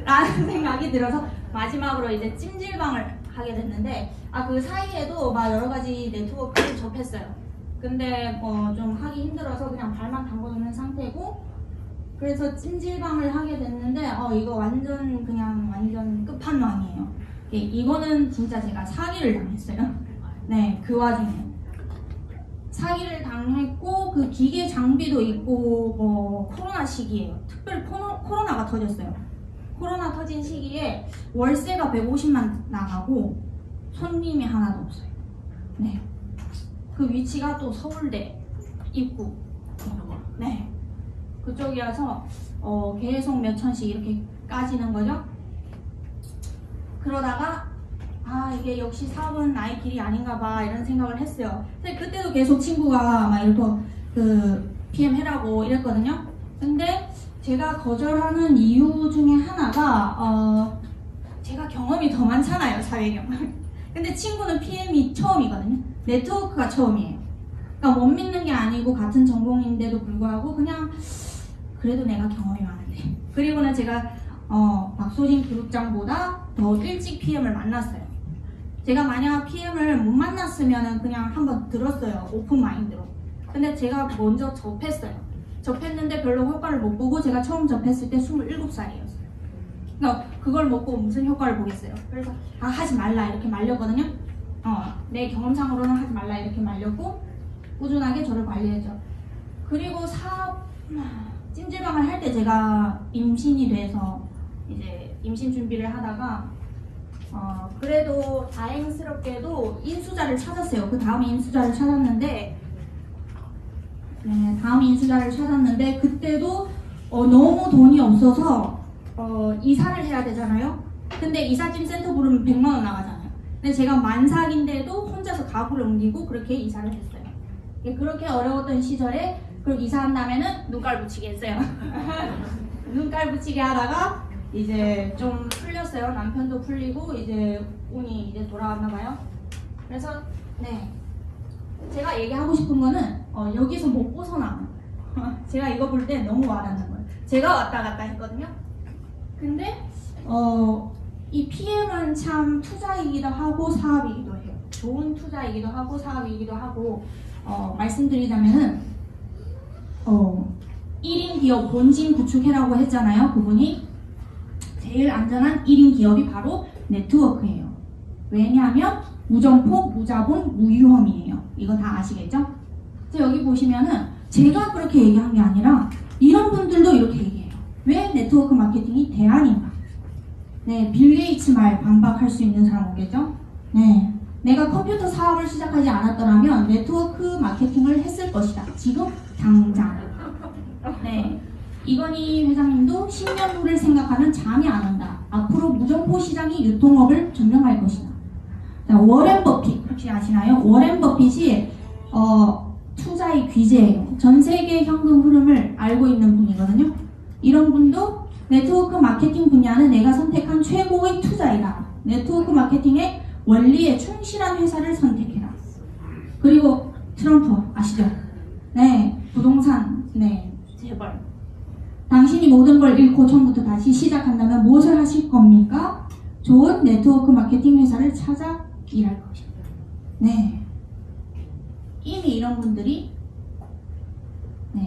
라는 생각이 들어서 마지막으로 이제 찜질방을 하게 됐는데 그 사이에도 막 여러 가지 네트워크를 접했어요. 근데 좀 하기 힘들어서 그냥 발만 담궈놓는 상태고 그래서 찜질방을 하게 됐는데 이거 완전 끝판왕이에요. 이거는 진짜 제가 사기를 당했어요. 네, 그 와중에 사기를 당했고 그 기계 장비도 있고 코로나 시기예요. 특별히 코로나가 터졌어요. 코로나 터진 시기에 월세가 150만 나가고 손님이 하나도 없어요. 네, 그 위치가 또 서울대 입구. 네, 그쪽이라서 계속 몇 천씩 이렇게 까지는 거죠. 그러다가 이게 역시 사업은 나의 길이 아닌가 봐 이런 생각을 했어요. 근데 그때도 계속 친구가 막 이렇게 PM 해라고 이랬거든요. 근데 제가 거절하는 이유 중에 하나가 제가 경험이 더 많잖아요, 사회 경험. 근데 친구는 PM이 처음이거든요. 네트워크가 처음이에요. 그러니까 못 믿는 게 아니고 같은 전공인데도 불구하고 그냥 그래도 내가 경험이 많은데. 그리고는 제가 박소진 교육장보다 더 일찍 PM을 만났어요. 제가 만약 PM을 못 만났으면 그냥 한번 들었어요. 오픈 마인드로. 근데 제가 먼저 접했어요. 접했는데 별로 효과를 못 보고 제가 처음 접했을 때 27살이었어요. 그러니까 그걸 먹고 무슨 효과를 보겠어요. 그래서 하지 말라 이렇게 말렸거든요. 내 경험상으로는 하지 말라 이렇게 말렸고 꾸준하게 저를 관리했죠. 그리고 찜질방을 할 때 제가 임신이 돼서 이제 임신 준비를 하다가 그래도 다행스럽게도 인수자를 찾았어요. 그 다음에 인수자를 찾았는데 그때도 너무 돈이 없어서 이사를 해야 되잖아요. 근데 이삿짐 센터 부르면 100만 원 나가잖아요. 근데 제가 만삭인데도 혼자서 가구를 옮기고 그렇게 이사를 했어요. 그렇게 어려웠던 시절에 그리고 이사한 다음에는 눈깔 붙이게 했어요. 눈깔 붙이게 하다가 이제 좀 풀렸어요. 남편도 풀리고 이제 운이 이제 돌아왔나 봐요. 그래서 네, 제가 얘기하고 싶은 거는 여기서 못 벗어나. 제가 이거 볼 때 너무 와닿는 거예요. 제가 왔다 갔다 했거든요. 근데 이 PM은 참 투자이기도 하고 사업이기도 해요. 좋은 투자이기도 하고 사업이기도 하고 말씀드리자면은 1인 기업 본진 구축해라고 했잖아요. 그분이 제일 안전한 1인 기업이 바로 네트워크예요. 왜냐하면 무점포, 무자본, 무위험이에요. 이거 다 아시겠죠? 그래서 여기 보시면은 제가 그렇게 얘기한 게 아니라 이런 분들도 이렇게 얘기해요. 왜 네트워크 마케팅이 대안인가? 네, 빌 게이츠 말 반박할 수 있는 사람 오겠죠? 네, 내가 컴퓨터 사업을 시작하지 않았더라면 네트워크 마케팅을 했을 것이다. 지금 당장. 네, 이건희 회장님도 10년 후를 생각하면 잠이 안 온다. 앞으로 무점포 시장이 유통업을 점령할 것이다. 자, 워렌 버핏 혹시 아시나요? 워렌 버핏이 투자의 귀재예요. 전 세계 현금 흐름을 알고 있는 분이거든요. 이런 분도 네트워크 마케팅 분야는 내가 선택한 최고의 투자이다. 네트워크 마케팅의 원리에 충실한 회사를 선택해라. 그리고 트럼프 아시죠? 네, 부동산. 네, 제발. 당신이 모든 걸 잃고 처음부터 다시 시작한다면 무엇을 하실 겁니까? 좋은 네트워크 마케팅 회사를 찾아 일할 것입니다. 네, 이미 이런 분들이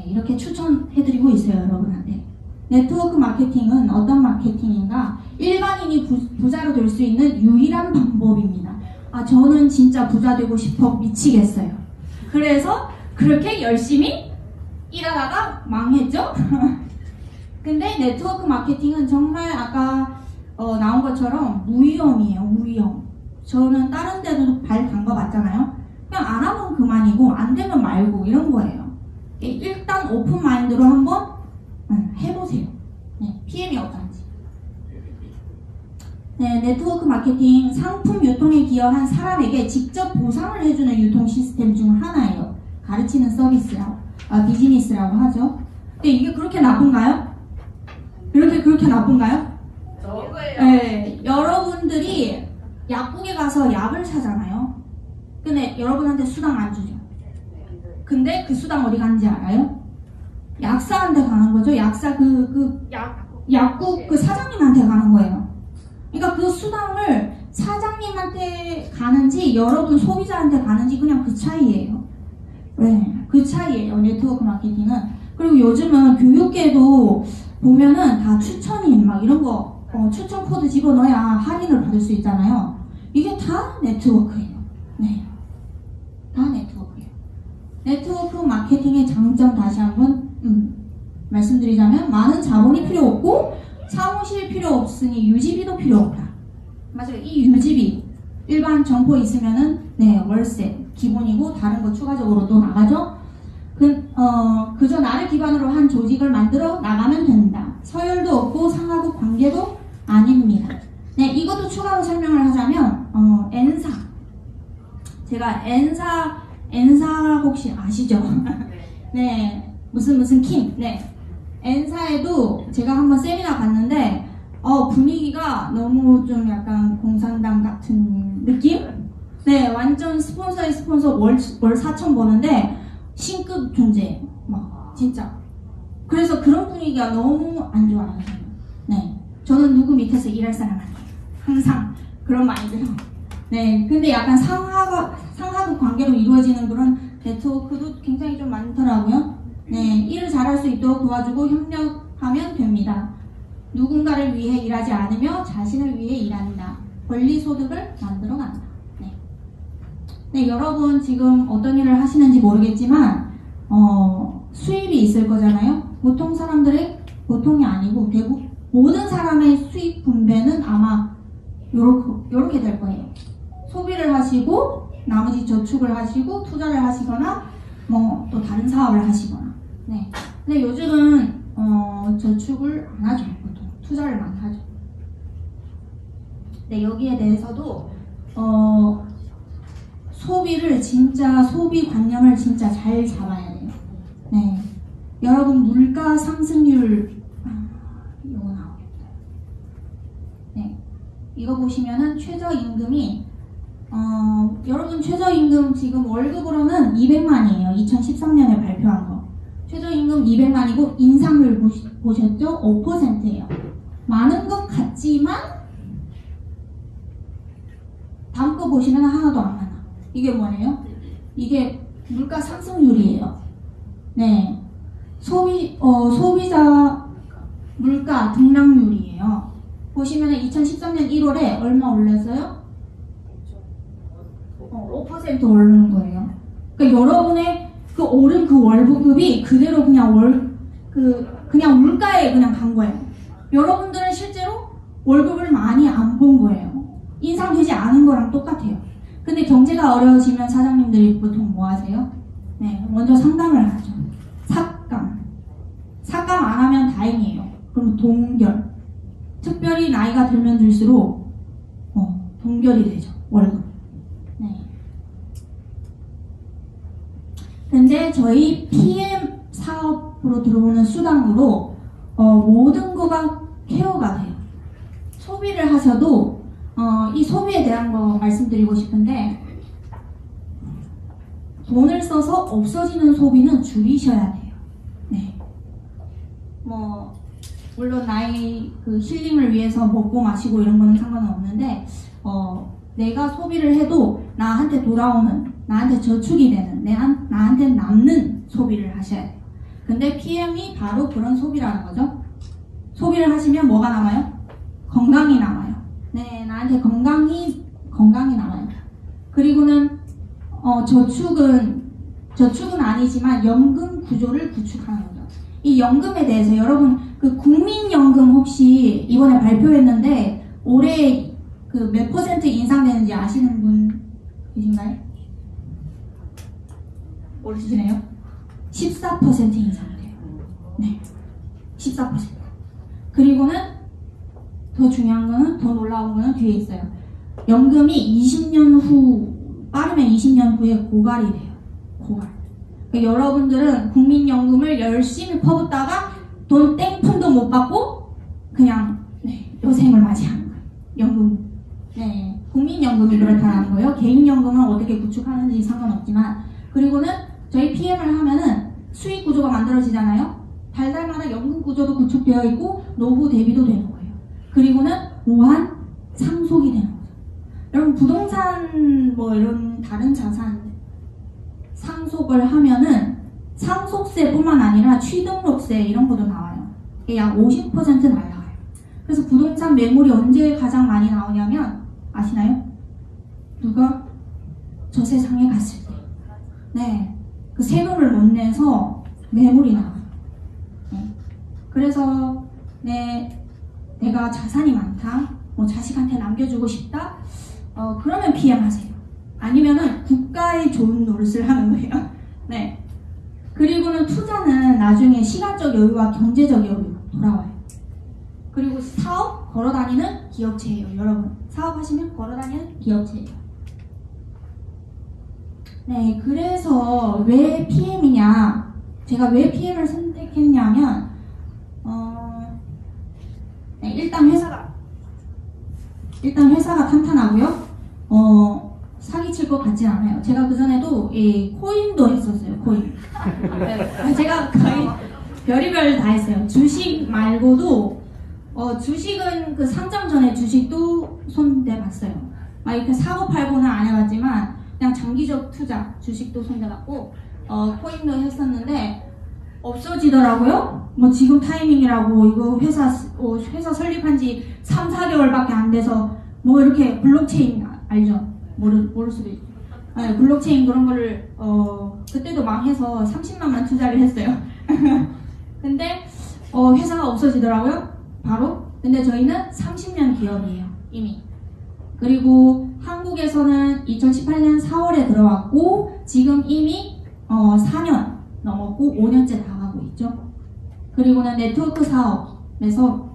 이렇게 추천해드리고 있어요, 여러분한테. 네트워크 마케팅은 어떤 마케팅인가? 일반인이 부자로 될 수 있는 유일한 방법입니다. 저는 진짜 부자 되고 싶어 미치겠어요. 그래서 그렇게 열심히 일하다가 망했죠? 근데 네트워크 마케팅은 정말 아까 나온 것처럼 무위험이에요. 무위험. 저는 다른 데도 발 담가봤잖아요. 그냥 안 하면 그만이고 안 되면 말고 이런 거예요. 일단 오픈 마인드로 한번 해보세요. 네, PM이 어떤지. 네, 네트워크 마케팅 상품 유통에 기여한 사람에게 직접 보상을 해주는 유통 시스템 중 하나예요. 가르치는 서비스라고, 비즈니스라고 하죠. 근데 이게 그렇게 나쁜가요? 그렇게 나쁜가요? 네, 여러분들이 약국에 가서 약을 사잖아요. 근데 여러분한테 수당 안 주죠. 근데 그 수당 어디 가는지 알아요? 약사한테 가는 거죠. 약사 약국 그 사장님한테 가는 거예요. 그러니까 그 수당을 사장님한테 가는지 여러분 소비자한테 가는지 그냥 그 차이예요. 네, 그 차이예요. 네트워크 마케팅은. 그리고 요즘은 교육계도 보면은 다 추천인 막 이런 거 추천 코드 집어넣어야 할인을 받을 수 있잖아요. 이게 다 네트워크예요. 네, 다 네트워크예요. 네트워크 마케팅의 장점 다시 한번 말씀드리자면 많은 자본이 필요 없고 사무실 필요 없으니 유지비도 필요 없다. 맞아요. 이 유지비 일반 점포 있으면은 네 월세 기본이고 다른 거 추가적으로 또 나가죠. 그저 나를 기반으로 한 조직을 만들어 나가면 된다. 서열도 없고 상하국 관계도 아닙니다. 네, 이것도 추가로 설명을 하자면 N사 제가 N사 혹시 아시죠? 네, 무슨 킴. 네, N사에도 제가 한번 세미나 갔는데 분위기가 너무 좀 약간 공산당 같은 느낌? 네, 완전 스폰서의 스폰서 월 4천 버는데 신급 존재예요. 막 진짜. 그래서 그런 분위기가 너무 안 좋아요. 네, 저는 누구 밑에서 일할 사람 아니에요. 항상 그런 마인드로. 네, 근데 약간 상하급 관계로 이루어지는 그런 네트워크도 굉장히 좀 많더라고요. 네, 일을 잘할 수 있도록 도와주고 협력하면 됩니다. 누군가를 위해 일하지 않으며 자신을 위해 일한다. 권리 소득을 만들어 간다. 네, 여러분 지금 어떤 일을 하시는지 모르겠지만 수입이 있을 거잖아요. 보통이 아니고 대부분 모든 사람의 수입 분배는 아마 요렇게 될 거예요. 소비를 하시고 나머지 저축을 하시고 투자를 하시거나 뭐 또 다른 사업을 하시거나. 네. 근데 요즘은 저축을 안 하죠. 보통 투자를만 하죠. 네, 여기에 대해서도 소비 관념을 진짜 잘 잡아야 돼요. 네. 여러분 물가 상승률 이거 나오겠다. 네. 이거 보시면은 최저임금이 여러분 최저임금 지금 월급으로는 200만이에요. 2013년에 발표한 거. 최저임금 200만이고 인상률 보셨죠? 5%예요. 많은 것 같지만 다음 거 보시면 하나도 안 많아. 이게 뭐예요? 이게 물가 상승률이에요. 네. 소비자 물가 등락률이에요. 보시면 2013년 1월에 얼마 올랐어요? 5% 오르는 거예요. 그러니까 여러분의 그 오른 그 월급이 그대로 그냥 그냥 물가에 그냥 간 거예요. 여러분들은 실제로 월급을 많이 안 본 거예요. 인상되지 않은 거랑 똑같아요. 근데 경제가 어려워지면 사장님들이 보통 뭐 하세요? 네, 먼저 상담을 하죠. 삭감 안 하면 다행이에요. 그럼 동결. 특별히 나이가 들면 들수록 동결이 되죠. 월급. 네. 근데 저희 PM 사업으로 들어오는 수당으로 모든 거가 케어가 돼요. 소비를 하셔도 이 소비에 대한 거 말씀드리고 싶은데 돈을 써서 없어지는 소비는 줄이셔야 돼요. 네. 물론 나의 그 힐링을 위해서 먹고 마시고 이런 거는 상관은 없는데 내가 소비를 해도 나한테 돌아오는, 나한테 저축이 되는, 나한테 남는 소비를 하셔야 돼요. 근데 PM이 바로 그런 소비라는 거죠. 소비를 하시면 뭐가 남아요? 건강이 남아요. 네, 나한테 건강이 남아요. 그리고는 저축은 아니지만 연금 구조를 구축하는 거죠. 이 연금에 대해서 여러분 그 국민연금 혹시 이번에 발표했는데 올해 그 몇 퍼센트 인상되는지 아시는 분 계신가요? 모르시네요? 14% 인상돼요. 네, 14%. 그리고는 더 중요한 거는, 더 놀라운 거는 뒤에 있어요. 연금이 20년 후, 빠르면 20년 후에 고갈이 돼요. 고갈. 그러니까 여러분들은 국민연금을 열심히 퍼붓다가 돈 땡푼도 못 받고 그냥 여생을 맞이하는 거예요. 연금. 네, 국민연금이 그렇다는 거예요. 개인연금은 어떻게 구축하는지 상관없지만, 그리고는 저희 PM을 하면은 수익 구조가 만들어지잖아요. 달달마다 연금 구조도 구축되어 있고 노후 대비도 되는 거예요. 그리고는 무한 상속이 되는 거죠. 여러분 부동산 뭐 이런 다른 자산 상속을 하면은 상속세뿐만 아니라 취등록세 이런 것도 나와요. 이게 약 50% 날라가요. 그래서 부동산 매물이 언제 가장 많이 나오냐면 아시나요? 누가 저 세상에 갔을 때. 네. 그 세금을 못 내서 매물이 나와요. 네. 그래서 내가 자산이 많다. 뭐 자식한테 남겨주고 싶다. 그러면 PM하세요. 아니면은 국가에 좋은 노릇을 하는 거예요. 네. 그리고는 투자는 나중에 시간적 여유와 경제적 여유 돌아와요. 그리고 사업 걸어다니는 기업체예요. 여러분 사업하시면 걸어다니는 기업체예요. 네, 그래서 왜 PM이냐? 제가 왜 PM을 선택했냐면 네, 일단 회사가 탄탄하고요. 사기칠 것 같진 않아요. 제가 그 전에도 코인도 했었어요. 코인. 네, 제가 거의 별의별 다 했어요. 주식 말고도 주식은 그 상장 전에 주식도 손대봤어요. 막 이렇게 사고 팔고는 안 해봤지만 그냥 장기적 투자 주식도 손대봤고 코인도 했었는데 없어지더라고요. 뭐 지금 타이밍이라고 이거 회사 설립한 지 3, 4개월밖에 안 돼서 뭐 이렇게 블록체인 알죠? 모를 수도 있고. 네, 블록체인 그런 거를 그때도 망해서 30만만 투자를 했어요. 근데 회사가 없어지더라고요. 바로. 근데 저희는 30년 기업이에요. 이미. 그리고 한국에서는 2018년 4월에 들어왔고 지금 이미 4년 넘었고 5년째 나가고 있죠. 그리고는 네트워크 사업에서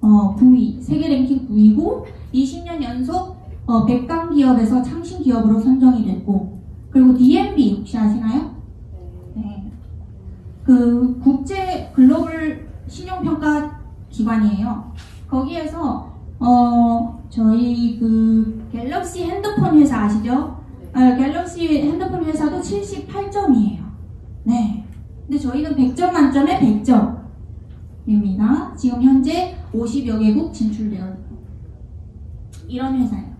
9위, 세계 랭킹 9위고 20년 연속 100강 기업에서 창신 기업으로 선정이 됐고, 그리고 DNB 혹시 아시나요? 네. 그 국제 글로벌 신용평가 기관이에요. 거기에서 저희 그 갤럭시 핸드폰 회사 아시죠? 갤럭시 핸드폰 회사도 78점이에요. 네. 근데 저희는 100점 만점에 100점입니다. 지금 현재 50여 개국 진출되어 있고 이런 회사예요.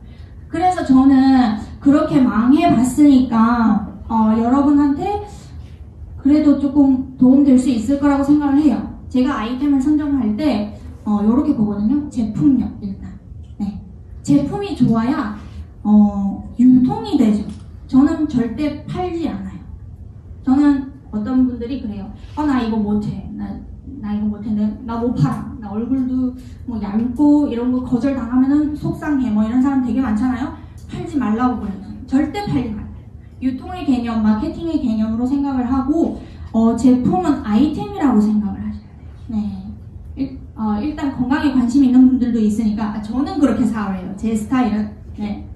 그래서 저는 그렇게 망해봤으니까 여러분한테 그래도 조금 도움될 수 있을 거라고 생각을 해요. 제가 아이템을 선정할 때 이렇게 보거든요. 제품력 일단. 네. 제품이 좋아야 유통이 되죠. 저는 절대 팔지 않아요. 저는 어떤 분들이 그래요. 나 이거 못해. 나 이거 못해. 나 못 팔아. 나 얼굴도 뭐 얇고 이런 거 거절 당하면은 속상해. 뭐 이런 사람 되게 많잖아요. 팔지 말라고 그래요. 절대 팔지 말아요. 유통의 개념, 마케팅의 개념으로 생각을 하고 제품은 아이템이라고 생각을 하셔야 돼요. 네. 일단 건강에 관심 있는 분들도 있으니까 저는 그렇게 사업을 해요. 제 스타일은. 네.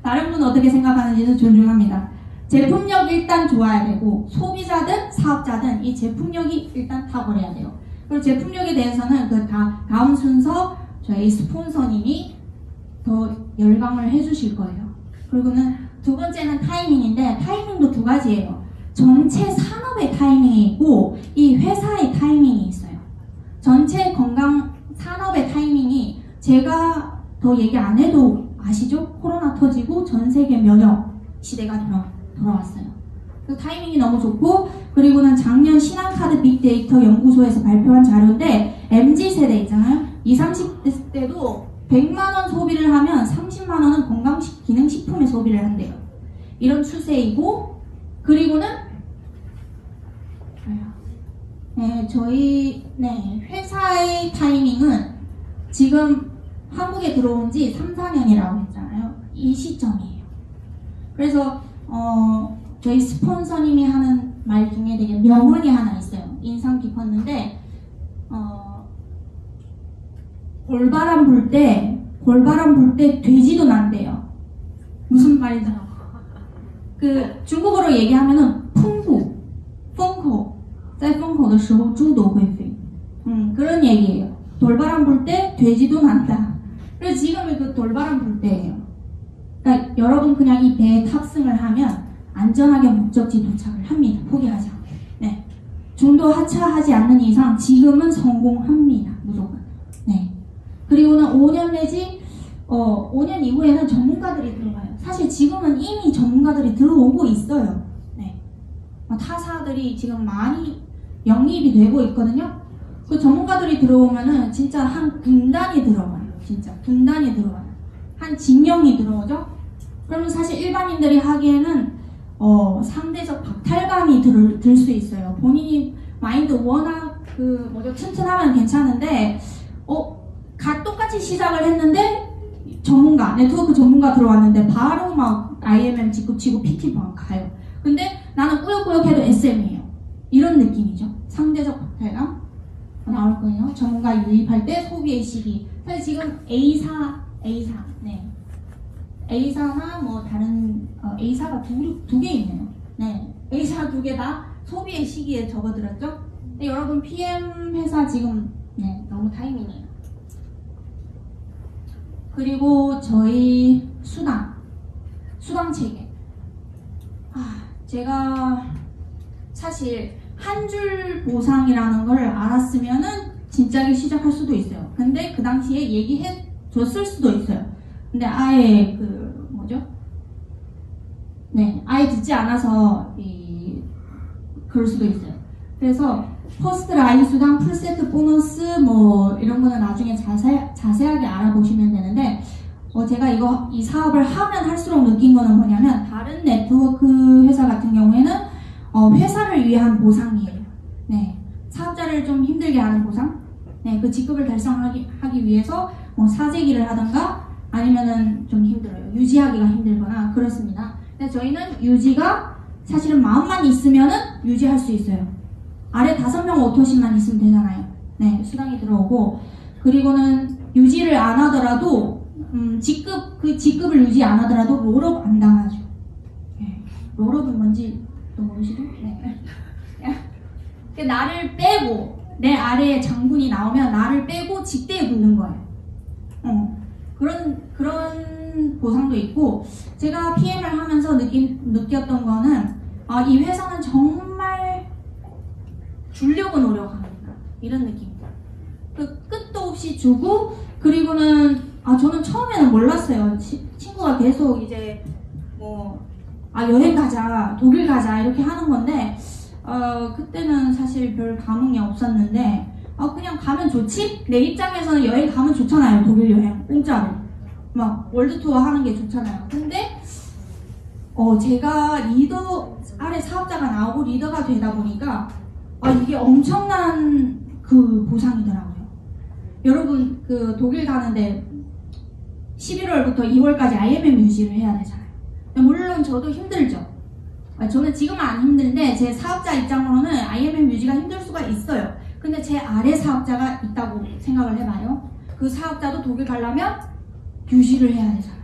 다른 분은 어떻게 생각하는지는 존중합니다. 제품력 일단 좋아야 되고 소비자든 사업자든 이 제품력이 일단 탁월해야 돼요. 그리고 제품력에 대해서는 그 다음 순서 저희 스폰서님이 더 열강을 해주실 거예요. 그리고는 두 번째는 타이밍인데 타이밍도 두 가지예요. 전체 산업의 타이밍이 있고 이 회사의 타이밍이 있어요. 전체 건강 산업의 타이밍이 제가 더 얘기 안 해도 아시죠? 코로나 터지고 전 세계 면역 시대가 돌아왔어요. 그 타이밍이 너무 좋고 그리고는 작년 신한카드 빅데이터 연구소에서 발표한 자료인데 MZ세대 있잖아요. 20, 30대도 100만원 소비를 하면 30만원은 건강기능식품에 소비를 한대요. 이런 추세이고 그리고는 저희 회사의 타이밍은 지금 한국에 들어온 지 3, 4년이라고 했잖아요. 이 시점이에요. 그래서 저희 스폰서님이 하는 말 중에 되게 명언이 하나 있어요. 인상 깊었는데 골바람 불 때 돼지도 난대요. 무슨 말인지 그 중국어로 얘기하면은 풍후, 风口在风口的时候猪都会飞 그런 얘기예요. 돌바람 불 때 돼지도 난다. 그래서 지금은 그 돌바람 불 때예요. 그러니까 여러분 그냥 이 배에 탑승을 하면 안전하게 목적지 도착을 합니다. 포기하지 않고. 네. 중도 하차하지 않는 이상 지금은 성공합니다. 무조건. 네. 그리고는 5년 내지 5년 이후에는 전문가들이 들어가요. 사실 지금은 이미 전문가들이 들어오고 있어요. 네. 타사들이 지금 많이 영입이 되고 있거든요. 그 전문가들이 들어오면은 진짜 한 군단이 들어가요. 진짜 군단이 들어가요. 한 진영이 들어오죠. 그러면 사실 일반인들이 하기에는 상대적 박탈감이 들 수 있어요. 본인이 마인드 워낙 튼튼하면 괜찮은데 똑같이 시작을 했는데 네트워크 전문가 들어왔는데 바로 막 IMM 직급 치고 PT 방 가요. 근데 나는 꾸역꾸역 해도 SM이에요. 이런 느낌이죠. 상대적 박탈감 나올 거예요. 전문가 유입할 때 소비의 시기. 사실 지금 A사, 네. A사나 뭐 다른 A사가 두 개 있네요. 네, A사 두 개 다 소비의 시기에 접어들었죠. 근데 여러분 PM 회사 지금 너무 타이밍이에요. 그리고 저희 수당 체계. 제가 사실 한 줄 보상이라는 걸 알았으면은 진작에 시작할 수도 있어요. 근데 그 당시에 얘기해 줬을 수도 있어요. 근데 아예 아예 듣지 않아서 그럴 수도 있어요. 그래서 퍼스트 라인 수당, 풀세트 보너스 뭐 이런 거는 나중에 자세하게 알아보시면 되는데 제가 이 사업을 하면 할수록 느낀 거는 뭐냐면 다른 네트워크 회사 같은 경우에는 회사를 위한 보상이에요. 네, 사업자를 좀 힘들게 하는 보상. 네, 그 직급을 달성하기 위해서 사재기를 하던가 아니면은 좀 힘들어요. 유지하기가 힘들거나 그렇습니다. 근데 저희는 유지가 사실은 마음만 있으면은 유지할 수 있어요. 아래 5명 오토신만 있으면 되잖아요. 네, 수당이 들어오고 그리고는 유지를 안 하더라도 직급을 유지 안 하더라도 롤업 안 당하죠. 네, 롤업은 뭔지 또 모르시죠? 네. 나를 빼고 내 아래에 장군이 나오면 나를 빼고 직대에 붙는 거예요. 그런 보상도 있고 제가 PM을 하면서 느꼈던 거는 이 회사는 정말 주려고 노력합니다. 이런 느낌입니다. 그 끝도 없이 주고 그리고는 저는 처음에는 몰랐어요. 친구가 계속 이제 여행 가자, 독일 가자 이렇게 하는 건데 그때는 사실 별 감흥이 없었는데 그냥 가면 좋지? 내 입장에서는 여행 가면 좋잖아요. 독일 여행 공짜로 막 월드 투어 하는 게 좋잖아요. 근데 제가 리더 아래 사업자가 나오고 리더가 되다 보니까 이게 엄청난 그 보상이더라고요. 여러분 그 독일 가는데 11월부터 2월까지 IMM 유지를 해야 되잖아요. 물론 저도 힘들죠. 저는 지금은 안 힘든데 제 사업자 입장으로는 IMM 유지가 힘들 수가 있어요. 근데 제 아래 사업자가 있다고 생각을 해봐요. 그 사업자도 독일 가려면 유지를 해야 되잖아요.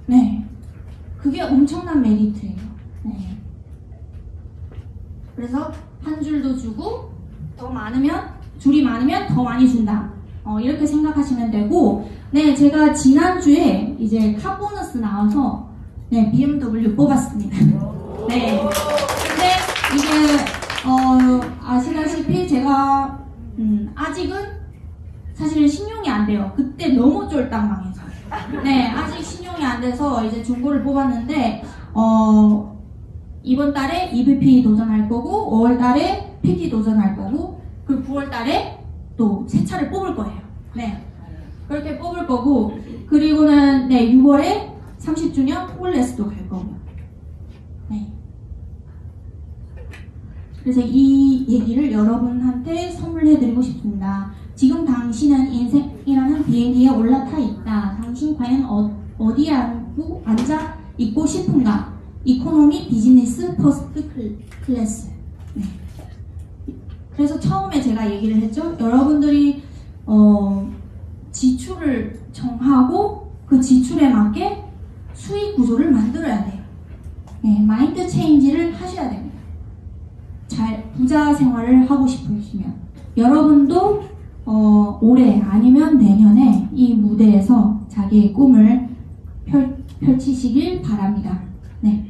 네, 그게 엄청난 메리트예요. 네. 그래서 한 줄도 주고 줄이 많으면 더 많이 준다. 이렇게 생각하시면 되고, 네, 제가 지난주에 이제 카 보너스 나와서 BMW 뽑았습니다. 네. 근데 이게 아시다시피 제가 아직은 사실 신용이 안 돼요. 그때 너무 쫄딱 망해서. 네, 아직 신용이 안 돼서 이제 중고를 뽑았는데 이번 달에 EVP 도전할 거고 5월 달에 PT 도전할 거고 그리고 9월 달에 또 새 차를 뽑을 거예요. 네. 그렇게 뽑을 거고 그리고는 6월에 30주년 폴레스도 갈 거고요. 네. 그래서 이 얘기를 여러분한테 선물해드리고 싶습니다. 지금 당신은 인생이라는 비행기에 올라타 있다. 당신 과연 어디에 앉아 있고 싶은가? 이코노미, 비즈니스, 퍼스트 클래스. 네. 그래서 처음에 제가 얘기를 했죠. 여러분들이 지출을 정하고 그 지출에 맞게 수익 구조를 만들어야 돼요. 네, 마인드 체인지를 하셔야 됩니다. 잘 부자 생활을 하고 싶으시면 여러분도 올해 아니면 내년에 이 무대에서 자기의 꿈을 펼치시길 바랍니다. 네.